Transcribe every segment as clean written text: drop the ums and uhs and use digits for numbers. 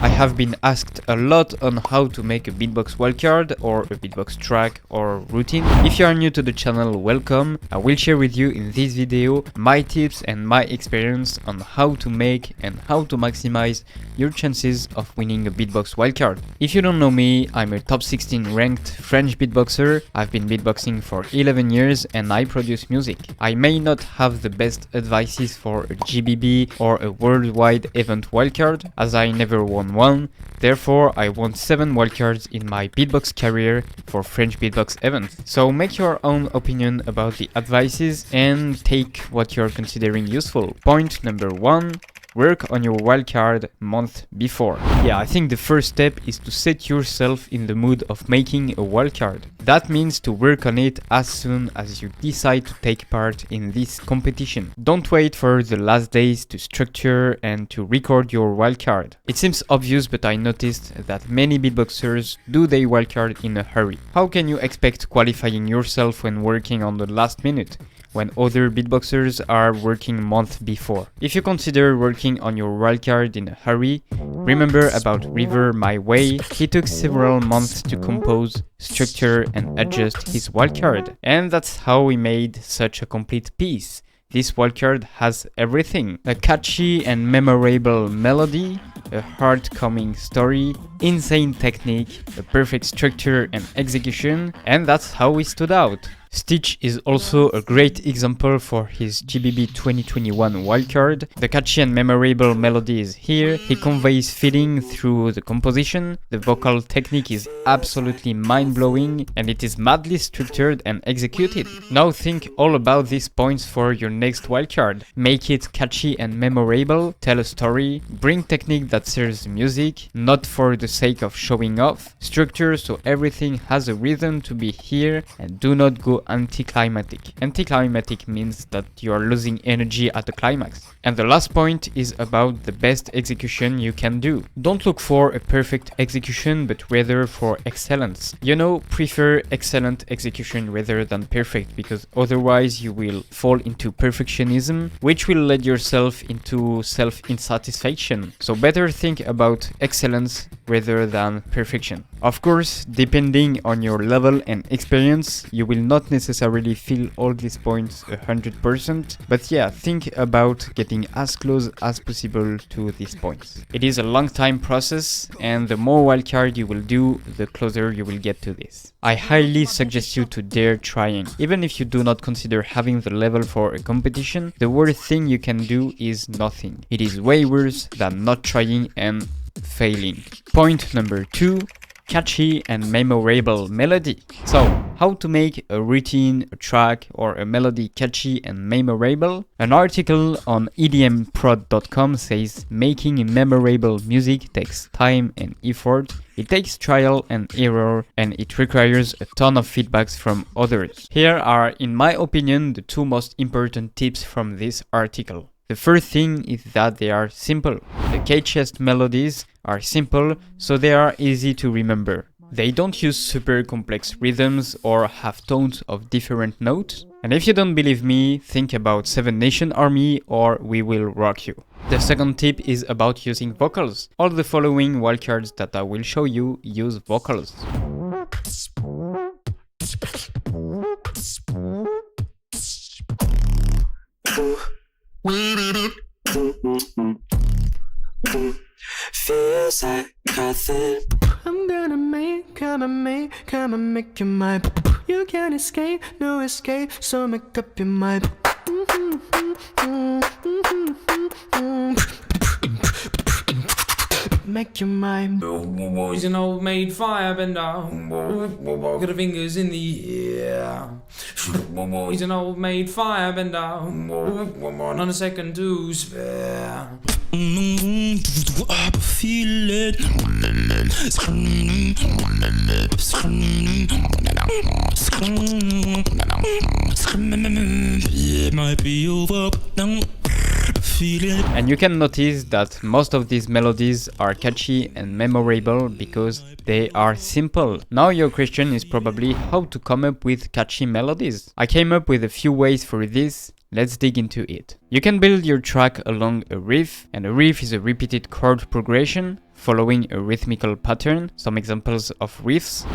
I have been asked a lot on how to make a beatbox wildcard or a beatbox track or routine. If you are new to the channel, welcome. I will share with you in this video my tips and my experience on how to make and how to maximize your chances of winning a beatbox wildcard. If you don't know me, I'm a top 16 ranked French beatboxer. I've been beatboxing for 11 years and I produce music. I may not have the best advices for a GBB or a worldwide event wildcard, as I never won one. Therefore, I won 7 wildcards in my beatbox career for French beatbox events. So make your own opinion about the advices and take what you're considering useful. Point number 1. Work on your wildcard month before. Yeah, I think the first step is to set yourself in the mood of making a wildcard. That means to work on it as soon as you decide to take part in this competition. Don't wait for the last days to structure and to record your wildcard. It seems obvious, but I noticed that many beatboxers do their wildcard in a hurry. How can you expect qualifying yourself when working on the last minute, when other beatboxers are working months before? If you consider working on your wildcard in a hurry, remember about River My Way. He took several months to compose, structure and adjust his wildcard, and that's how he made such a complete piece. This wildcard has everything: a catchy and memorable melody, a heart-calming story, insane technique, a perfect structure and execution, and that's how he stood out. Stitch is also a great example for his GBB 2021 wildcard. The catchy and memorable melody is here. He conveys feeling through the composition. The vocal technique is absolutely mind-blowing and it is madly structured and executed. Now think all about these points for your next wildcard. Make it catchy and memorable, tell a story, bring technique that serves music, not for the sake of showing off, structure so everything has a reason to be here, and do not go anticlimactic. Anticlimactic means that you are losing energy at the climax. And the last point is about the best execution you can do. Don't look for a perfect execution, but rather for excellence. You know, prefer excellent execution rather than perfect, because otherwise you will fall into perfectionism, which will lead yourself into self-insatisfaction. So better think about excellence rather than perfection. Of course, depending on your level and experience, you will not necessarily feel all these points 100%, but yeah, think about getting as close as possible to these points. It is a long time process, and the more wildcard you will do, the closer you will get to this. I highly suggest you to dare trying. Even if you do not consider having the level for a competition, the worst thing you can do is nothing. It is way worse than not trying and failing. Point number 2. Catchy and memorable melody. So, how to make a routine, a track, or a melody catchy and memorable? An article on edmprod.com says making memorable music takes time and effort. It takes trial and error, and it requires a ton of feedbacks from others. Here are, in my opinion, the 2 most important tips from this article. The first thing is that they are simple. The catchiest melodies are simple, so they are easy to remember. They don't use super complex rhythms or have tones of different notes. And if you don't believe me, think about 7 Nation Army or We Will Rock You. The second tip is about using vocals. All the following wildcards that I will show you use vocals. Feels like nothing. I'm gonna make you mine. You can't escape, no escape, so make up your mind. Make your mind. He's an old maid firebender. Got her fingers in the air. He's an old maid firebender. Not a second to spare. Feel it. It might be over now. And you can notice that most of these melodies are catchy and memorable because they are simple. Now your question is probably how to come up with catchy melodies. I came up with a few ways for this. Let's dig into it. You can build your track along a riff, and a riff is a repeated chord progression. following a rhythmical pattern. Some examples of riffs.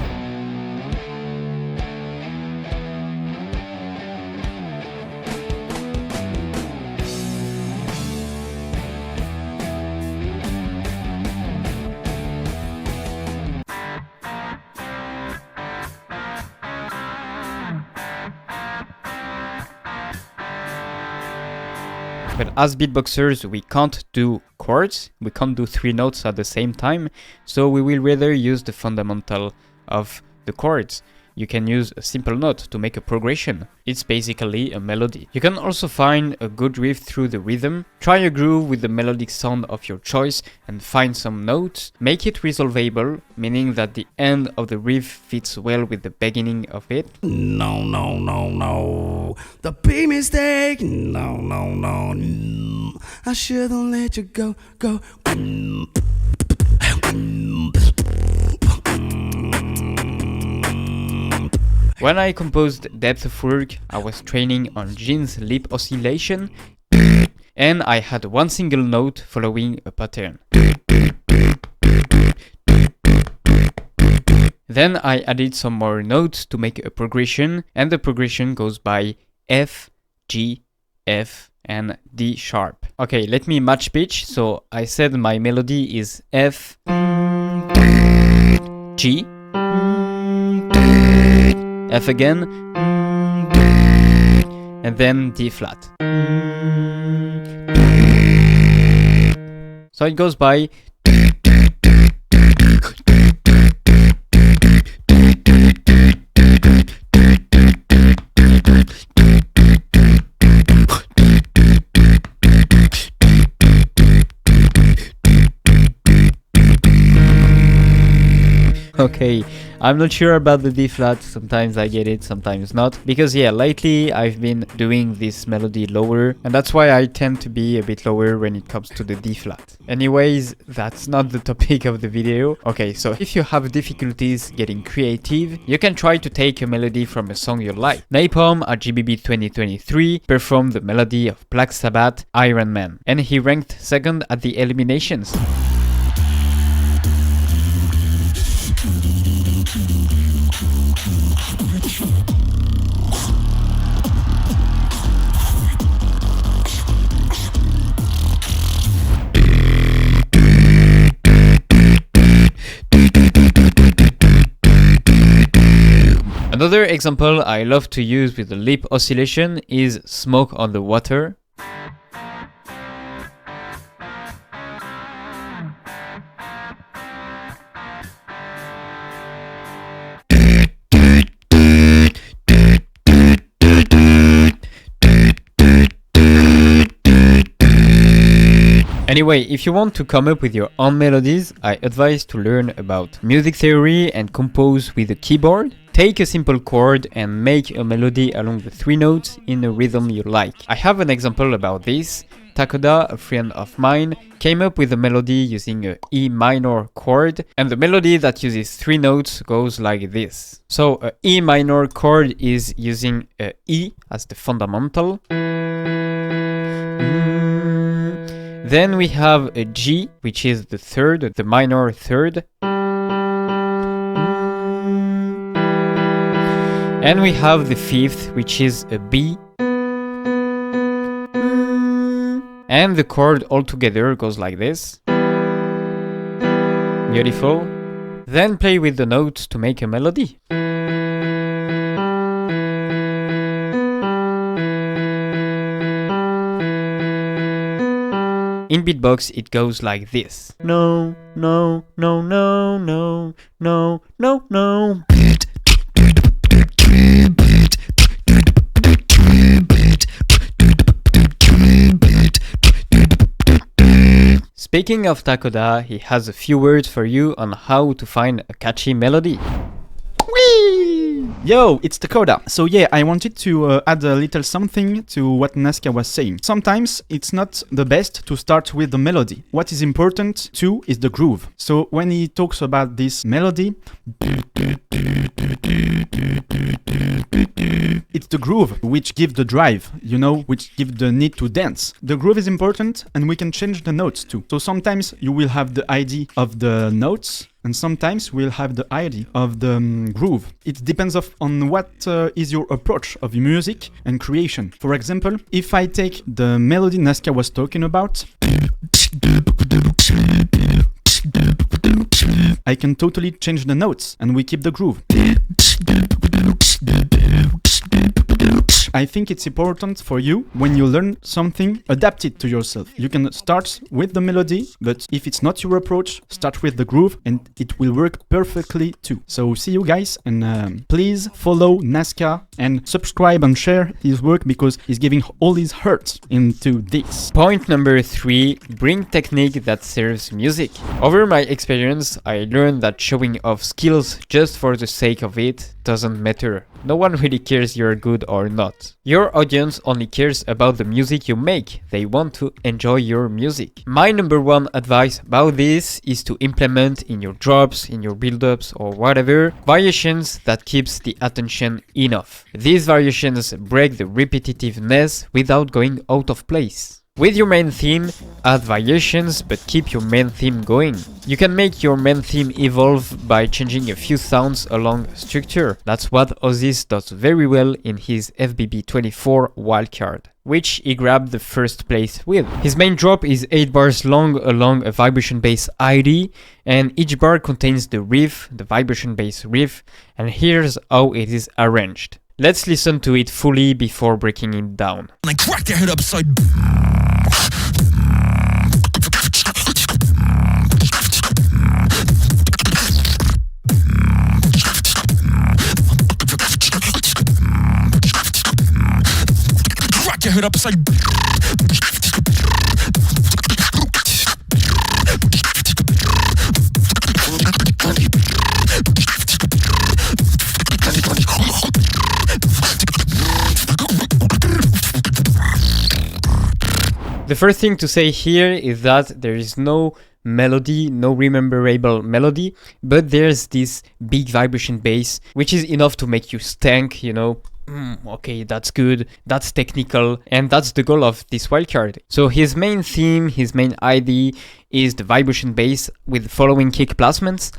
But as beatboxers, we can't do chords, we can't do 3 notes at the same time, so we will rather use the fundamental of the chords. You can use a simple note to make a progression. It's basically a melody. You can also find a good riff through the rhythm. Try a groove with the melodic sound of your choice and find some notes. Make it resolvable, meaning that the end of the riff fits well with the beginning of it. No, no, no, no. The big mistake. No, no, no, no. I shouldn't let you go, go. When I composed Depth of Work, I was training on Jin's lip oscillation, and I had one single note following a pattern. Then I added some more notes to make a progression, and the progression goes by F, G, F, and D sharp. Okay, let me match pitch. So I said my melody is F, G, F again, and then D flat. So it goes by okay, I'm not sure about the D flat, sometimes I get it, sometimes not. Because yeah, lately I've been doing this melody lower, and that's why I tend to be a bit lower when it comes to the D flat. Anyways, that's not the topic of the video. Okay, so if you have difficulties getting creative, you can try to take a melody from a song you like. Napalm at GBB 2023 performed the melody of Black Sabbath, Iron Man, and he ranked second at the eliminations. Another example I love to use with the lip oscillation is Smoke on the Water. Anyway, if you want to come up with your own melodies, I advise to learn about music theory and compose with a keyboard. Take a simple chord and make a melody along the 3 notes in a rhythm you like. I have an example about this. Takoda, a friend of mine, came up with a melody using a E minor chord, and the melody that uses 3 notes goes like this. So a E minor chord is using a E as the fundamental. Then we have a G, which is the third, the minor third. And we have the 5th, which is a B. And the chord altogether goes like this. Beautiful. Then play with the notes to make a melody. In beatbox, it goes like this. No, no, no, no, no, no, no, no. Speaking of Takoda, he has a few words for you on how to find a catchy melody. Whee! Yo, it's Takoda. So yeah, I wanted to add a little something to what Nazca was saying. Sometimes it's not the best to start with the melody. What is important too is the groove. So when he talks about this melody, it's the groove which gives the drive, you know, which gives the need to dance. The groove is important and we can change the notes too. So sometimes you will have the idea of the notes, and sometimes we'll have the idea of the groove. It depends on what is your approach of music and creation. For example, if I take the melody Nazca was talking about, I can totally change the notes and we keep the groove. I think it's important for you, when you learn something, adapt it to yourself. You can start with the melody, but if it's not your approach, start with the groove and it will work perfectly too. So see you guys, and please follow Nazca and subscribe and share his work because he's giving all his heart into this. Point number 3, bring technique that serves music. Over my experience, I learned that showing off skills just for the sake of it doesn't matter. No one really cares you're good or not. Your audience only cares about the music you make. They want to enjoy your music. My number 1 advice about this is to implement in your drops, in your build-ups or whatever, variations that keeps the attention enough. These variations break the repetitiveness without going out of place. With your main theme, add variations but keep your main theme going. You can make your main theme evolve by changing a few sounds along structure. That's what Osis does very well in his FBB24 Wildcard, which he grabbed the first place with. His main drop is 8 bars long along a vibration bass ID, and each bar contains the riff, the vibration bass riff, and here's how it is arranged. Let's listen to it fully before breaking it down. I crack your head upside. Crack your head upside. The first thing to say here is that there is no melody, no rememberable melody, but there's this big vibration bass, which is enough to make you stank, you know. Okay, that's good, that's technical, and that's the goal of this wildcard. So his main theme, his main ID is the vibration bass with the following kick placements.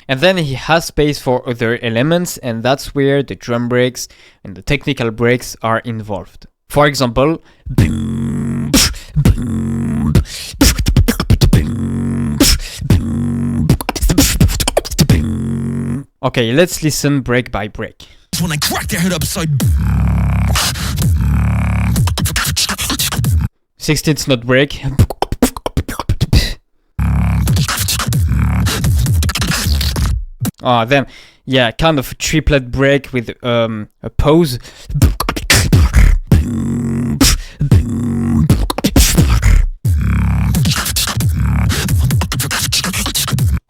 And then he has space for other elements, and that's where the drum breaks and the technical breaks are involved. For example, okay, let's listen break by break. When I crack your head upside. 16th note break. Then, yeah, kind of a triplet break with a pause.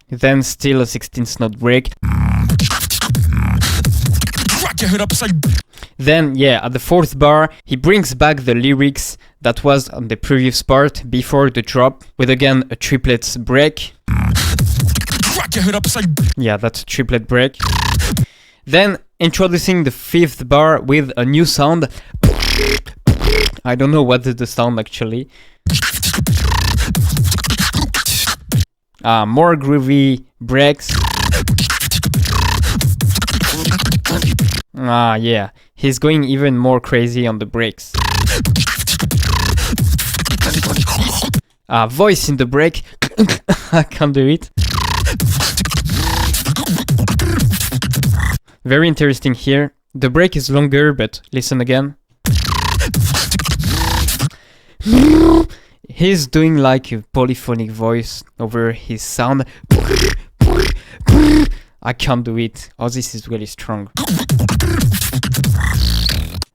Then still a 16th note break. Crack your head upside. Then, yeah, at the 4th bar, he brings back the lyrics that was on the previous part before the drop, with again a triplet break. Crack your head upside. Yeah, that's a triplet break. Then introducing the 5th bar with a new sound. I don't know what is the sound actually. More groovy breaks. Yeah, he's going even more crazy on the breaks. Voice in the break. I can't do it. Very interesting here. The break is longer, but listen again. He's doing like a polyphonic voice over his sound. I can't do it. Oh, this is really strong.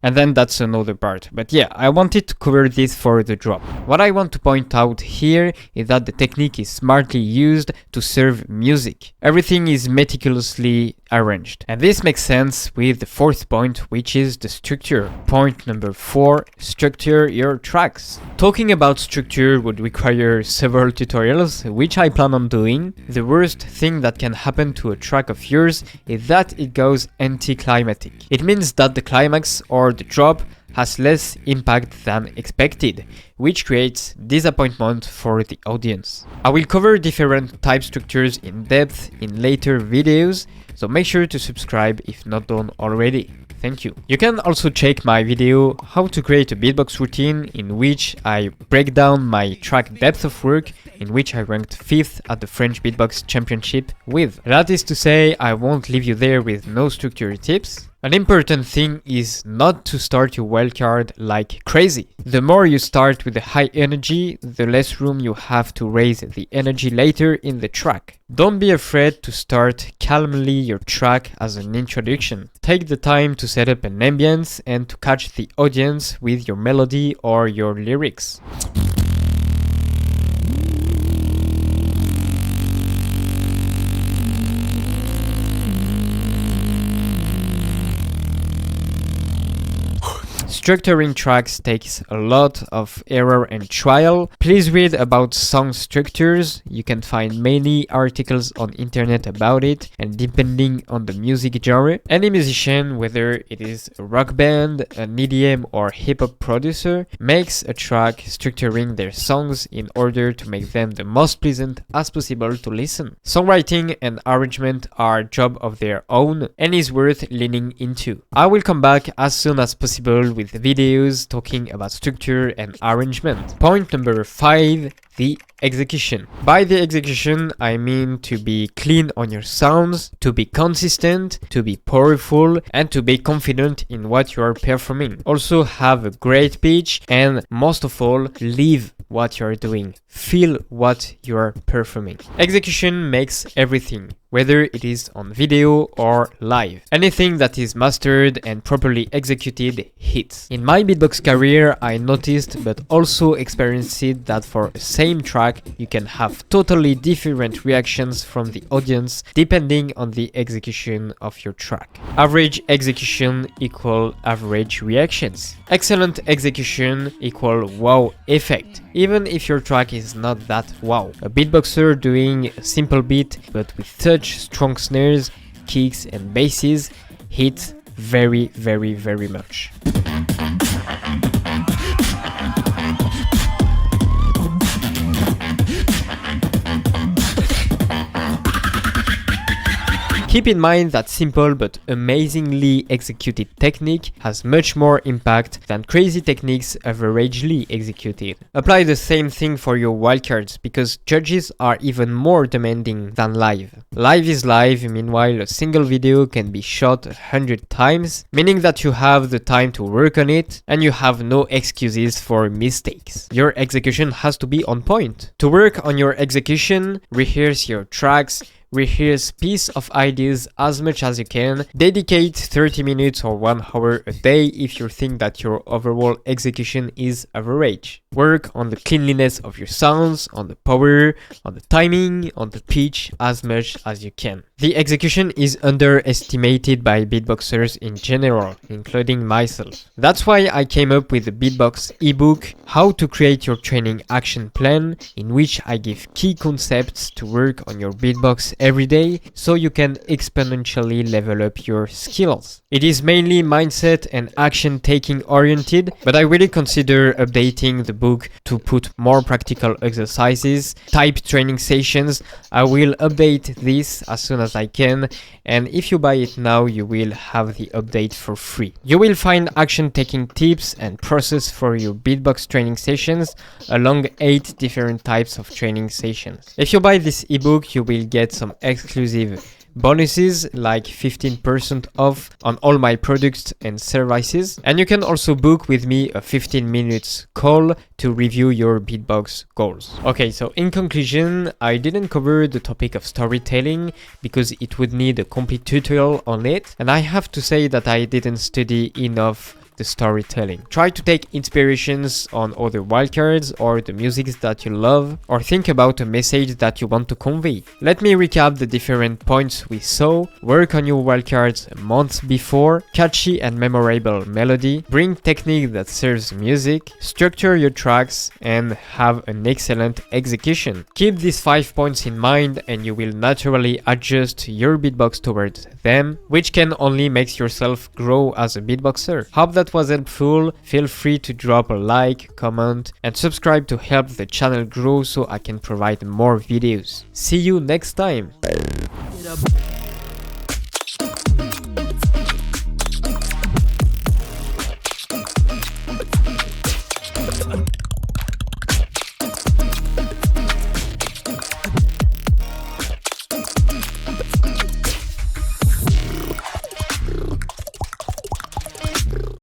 And then that's another part. But yeah, I wanted to cover this for the drop. What I want to point out here is that the technique is smartly used to serve music. Everything is meticulously arranged. And this makes sense with the fourth point, which is the structure. Point number 4, structure your tracks. Talking about structure would require several tutorials, which I plan on doing. The worst thing that can happen to a track of yours is that it goes anticlimactic. It means that the climax or the drop has less impact than expected, which creates disappointment for the audience. I will cover different type structures in depth in later videos, so make sure to subscribe if not done already. Thank you. You can also check my video how to create a beatbox routine, in which I break down my track depth of work, in which I ranked 5th at the French Beatbox Championship with. That is to say, I won't leave you there with no structure tips. An important thing is not to start your wildcard like crazy. The more you start with a high energy, the less room you have to raise the energy later in the track. Don't be afraid to start calmly your track as an introduction. Take the time to set up an ambience and to catch the audience with your melody or your lyrics. Structuring tracks takes a lot of error and trial. Please read about song structures. You can find many articles on internet about it, and depending on the music genre, any musician, whether it is a rock band, an EDM or hip-hop producer, makes a track structuring their songs in order to make them the most pleasant as possible to listen. Songwriting and arrangement are a job of their own and is worth leaning into. I will come back as soon as possible with videos talking about structure and arrangement. Point number 5, the execution. By the execution, I mean to be clean on your sounds, to be consistent, to be powerful, and to be confident in what you are performing. Also have a great pitch, and most of all, live what you are doing. Feel what you are performing. Execution makes everything, whether it is on video or live. Anything that is mastered and properly executed hits. In my beatbox career, I noticed but also experienced that for the same track, you can have totally different reactions from the audience depending on the execution of your track. Average execution equal average reactions. Excellent execution equal wow effect, even if your track is not that wow. A beatboxer doing a simple beat but with such strong snares, kicks and basses hits very much. Keep in mind that simple but amazingly executed technique has much more impact than crazy techniques averagely executed. Apply the same thing for your wildcards, because judges are even more demanding than live. Live is live, meanwhile a single video can be shot 100 times, meaning that you have the time to work on it and you have no excuses for mistakes. Your execution has to be on point. To work on your execution, rehearse your tracks, rehearse piece of ideas as much as you can. Dedicate 30 minutes or 1 hour a day if you think that your overall execution is average. Work on the cleanliness of your sounds, on the power, on the timing, on the pitch as much as you can. The execution is underestimated by beatboxers in general, including myself. That's why I came up with the Beatbox ebook, How to Create Your Training Action Plan, in which I give key concepts to work on your beatbox every day so you can exponentially level up your skills. It is mainly mindset and action taking oriented, but I really consider updating the book to put more practical exercises, type training sessions. I will update this as soon as I can, and if you buy it now, you will have the update for free. You will find action taking tips and process for your beatbox training sessions along 8 different types of training sessions. If you buy this ebook, you will get some exclusive bonuses like 15% off on all my products and services, and you can also book with me a 15 minutes call to review your beatbox goals. Okay, so in conclusion, I didn't cover the topic of storytelling because it would need a complete tutorial on it, and I have to say that I didn't study enough the storytelling. Try to take inspirations on other wildcards or the music that you love, or think about a message that you want to convey. Let me recap the different points we saw. Work on your wildcards months before, catchy and memorable melody, bring technique that serves music, structure your tracks, and have an excellent execution. Keep these 5 points in mind and you will naturally adjust your beatbox towards them, which can only make yourself grow as a beatboxer. Hope that was helpful. Feel free to drop a like, comment, and subscribe to help the channel grow so I can provide more videos. See you next time!